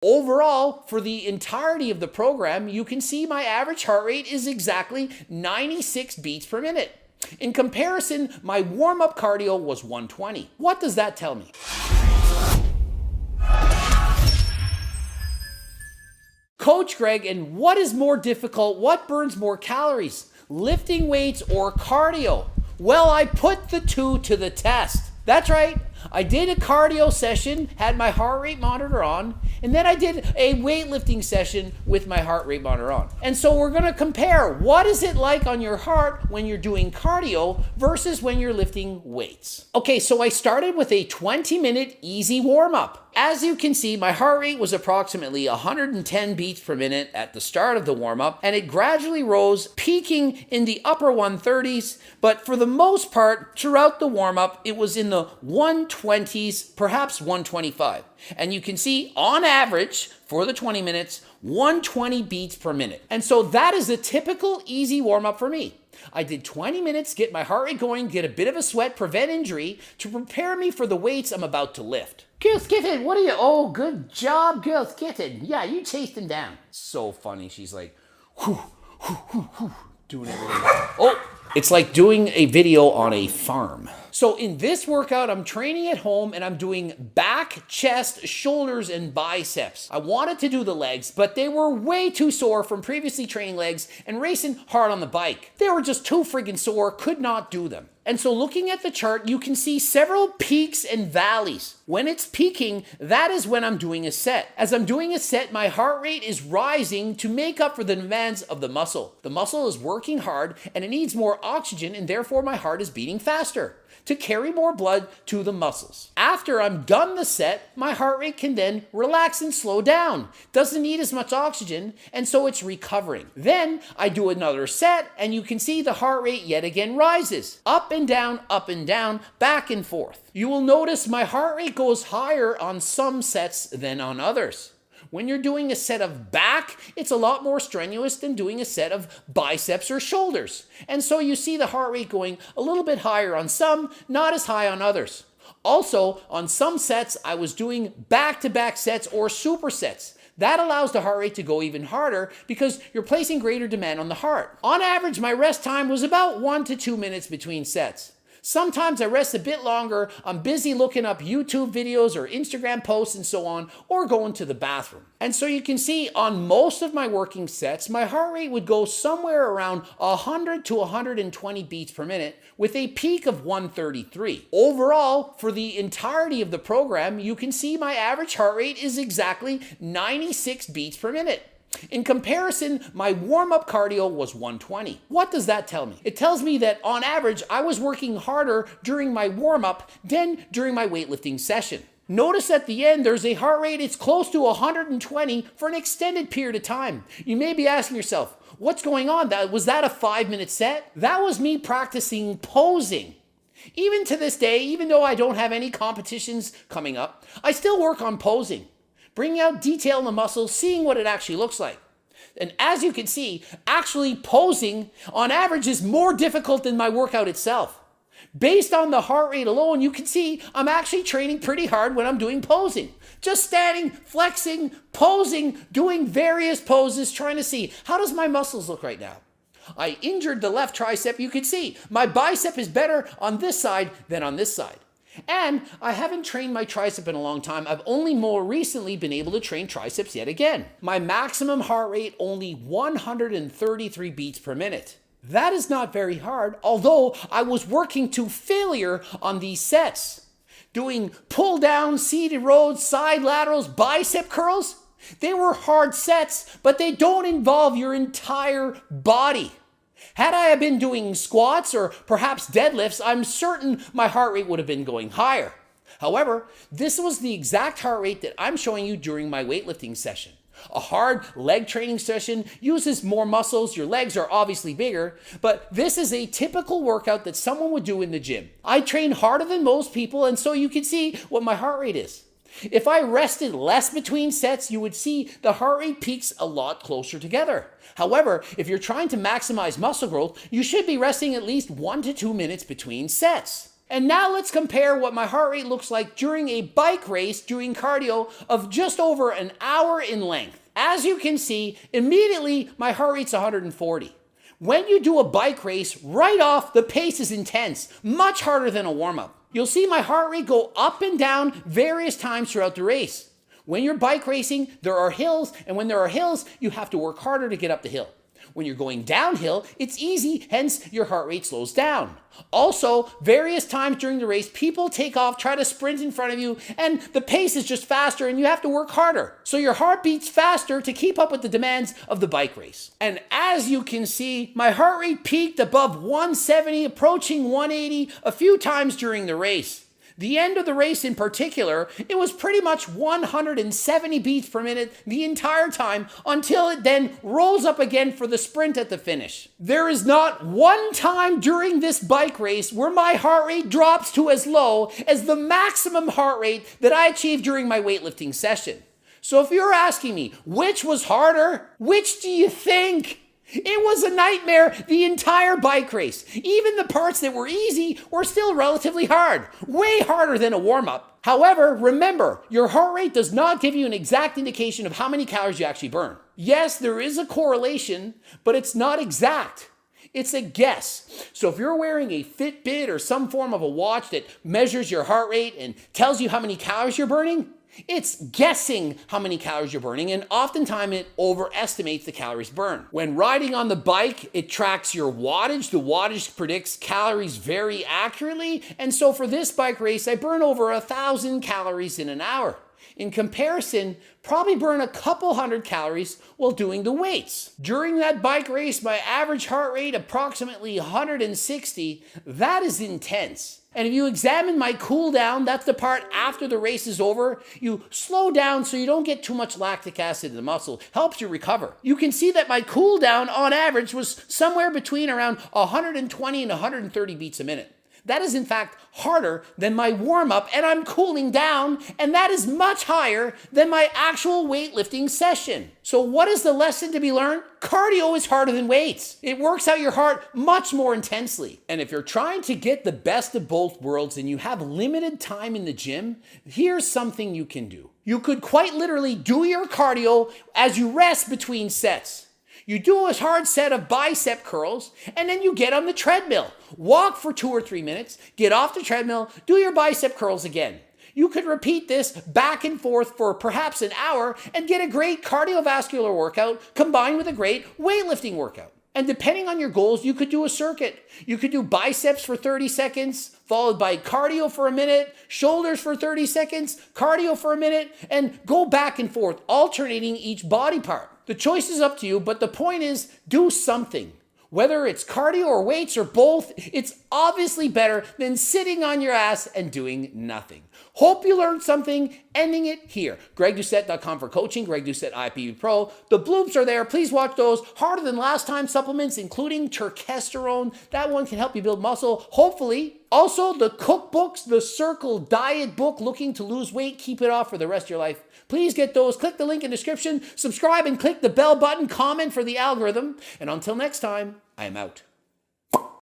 Overall, for the entirety of the program, you can see my average heart rate is exactly 96 beats per minute. In comparison, my warm-up cardio was 120. What does that tell me? Coach Greg, and what is more difficult? What burns more calories? Lifting weights or cardio? Well, I put the two to the test. That's right. I did a cardio session, had my heart rate monitor on, and then I did a weightlifting session with my heart rate monitor on. And so we're going to compare what is it like on your heart when you're doing cardio versus when you're lifting weights. Okay, so I started with a 20-minute easy warm-up. As you can see, my heart rate was approximately 110 beats per minute at the start of the warm-up, and it gradually rose, peaking in the upper 130s, but for the most part, throughout the warm-up, it was in the 120s, perhaps 125. And you can see, on average, for the 20 minutes, 120 beats per minute. And so that is a typical easy warm-up for me. I did 20 minutes, get my heart rate going, get a bit of a sweat, prevent injury, to prepare me for the weights I'm about to lift. Girls Kitten, what are you? Oh, good job, Girls Kitten. Yeah, you chased him down. So funny. She's like, whoo, whoo, whoo, whoo, doing everything. Oh, it's like doing a video on a farm. So in this workout, I'm training at home and I'm doing back, chest, shoulders, and biceps. I wanted to do the legs, but they were way too sore from previously training legs and racing hard on the bike. They were just too friggin' sore, could not do them. And so looking at the chart, you can see several peaks and valleys. When it's peaking, that is when I'm doing a set. As I'm doing a set, my heart rate is rising to make up for the demands of the muscle. The muscle is working hard and it needs more oxygen, and therefore my heart is beating faster to carry more blood to the muscles. After I'm done the set, my heart rate can then relax and slow down. Doesn't need as much oxygen, and so it's recovering. Then I do another set, and you can see the heart rate yet again rises. Up and down, back and forth. You will notice my heart rate goes higher on some sets than on others. When you're doing a set of back, it's a lot more strenuous than doing a set of biceps or shoulders. And so you see the heart rate going a little bit higher on some, not as high on others. Also, on some sets, I was doing back-to-back sets or supersets. That allows the heart rate to go even harder because you're placing greater demand on the heart. On average, my rest time was about 1 to 2 minutes between sets. Sometimes I rest a bit longer. I'm busy looking up YouTube videos or Instagram posts and so on, or going to the bathroom. And so you can see on most of my working sets, my heart rate would go somewhere around 100 to 120 beats per minute with a peak of 133. Overall, for the entirety of the program, you can see my average heart rate is exactly 96 beats per minute. In comparison, my warm-up cardio was 120. What does that tell me? It tells me that on average, I was working harder during my warm-up than during my weightlifting session. Notice at the end, there's a heart rate, it's close to 120 for an extended period of time. You may be asking yourself, what's going on? Was that a 5-minute set? That was me practicing posing. Even to this day, even though I don't have any competitions coming up, I still work on posing. Bringing out detail in the muscles, seeing what it actually looks like. And as you can see, actually posing on average is more difficult than my workout itself. Based on the heart rate alone, you can see I'm actually training pretty hard when I'm doing posing. Just standing, flexing, posing, doing various poses, trying to see how does my muscles look right now. I injured the left tricep. You can see my bicep is better on this side than on this side. And I haven't trained my tricep in a long time. I've only more recently been able to train triceps yet again. My maximum heart rate only 133 beats per minute. That is not very hard, although I was working to failure on these sets. Doing pull down, seated rows, side laterals, bicep curls. They were hard sets, but they don't involve your entire body. Had I been doing squats or perhaps deadlifts, I'm certain my heart rate would have been going higher. However, this was the exact heart rate that I'm showing you during my weightlifting session. A hard leg training session uses more muscles. Your legs are obviously bigger, but this is a typical workout that someone would do in the gym. I train harder than most people, and so you can see what my heart rate is. If I rested less between sets, you would see the heart rate peaks a lot closer together. However, if you're trying to maximize muscle growth, you should be resting at least 1 to 2 minutes between sets. And now let's compare what my heart rate looks like during a bike race, doing cardio of just over an hour in length. As you can see, immediately my heart rate's 140. When you do a bike race, right off, the pace is intense, much harder than a warm-up. You'll see my heart rate go up and down various times throughout the race. When you're bike racing, there are hills, and when there are hills, you have to work harder to get up the hill. When you're going downhill, it's easy, hence your heart rate slows down. Also, various times during the race, people take off, try to sprint in front of you, and the pace is just faster and you have to work harder. So your heart beats faster to keep up with the demands of the bike race. And as you can see, my heart rate peaked above 170, approaching 180 a few times during the race. The end of the race in particular, it was pretty much 170 beats per minute the entire time until it then rolls up again for the sprint at the finish. There is not one time during this bike race where my heart rate drops to as low as the maximum heart rate that I achieved during my weightlifting session. So if you're asking me, which was harder, which do you think? It was a nightmare the entire bike race. Even the parts that were easy were still relatively hard, way harder than a warm-up. However, remember, your heart rate does not give you an exact indication of how many calories you actually burn. Yes, there is a correlation, but it's not exact. It's a guess. So if you're wearing a Fitbit or some form of a watch that measures your heart rate and tells you how many calories you're burning, it's guessing how many calories you're burning, and oftentimes it overestimates the calories burned. When riding on the bike, it tracks your wattage. The wattage predicts calories very accurately, and so for this bike race, I burn over 1,000 calories in an hour. In comparison, probably burn a couple hundred calories while doing the weights. During that bike race, my average heart rate approximately 160. That is intense. And if you examine my cool down, that's the part after the race is over, you slow down so you don't get too much lactic acid in the muscle. Helps you recover. You can see that my cool down on average was somewhere between around 120 and 130 beats a minute. That is in fact harder than my warm-up, and I'm cooling down, and that is much higher than my actual weightlifting session. So what is the lesson to be learned? Cardio is harder than weights. It works out your heart much more intensely. And if you're trying to get the best of both worlds and you have limited time in the gym, here's something you can do. You could quite literally do your cardio as you rest between sets. You do a hard set of bicep curls, and then you get on the treadmill. Walk for 2 or 3 minutes, get off the treadmill, do your bicep curls again. You could repeat this back and forth for perhaps an hour and get a great cardiovascular workout combined with a great weightlifting workout. And depending on your goals, you could do a circuit. You could do biceps for 30 seconds, followed by cardio for a minute, shoulders for 30 seconds, cardio for a minute, and go back and forth, alternating each body part. The choice is up to you, but the point is, do something. Whether it's cardio or weights or both, it's obviously better than sitting on your ass and doing nothing. Hope you learned something, ending it here. GregDoucette.com for coaching, Greg Doucette IPV Pro. The bloops are there. Please watch those. Harder than last time supplements, including turkesterone. That one can help you build muscle, hopefully. Also, the cookbooks, the Circle Diet book, looking to lose weight, keep it off for the rest of your life. Please get those. Click the link in the description, subscribe, and click the bell button, comment for the algorithm. And until next time, I am out.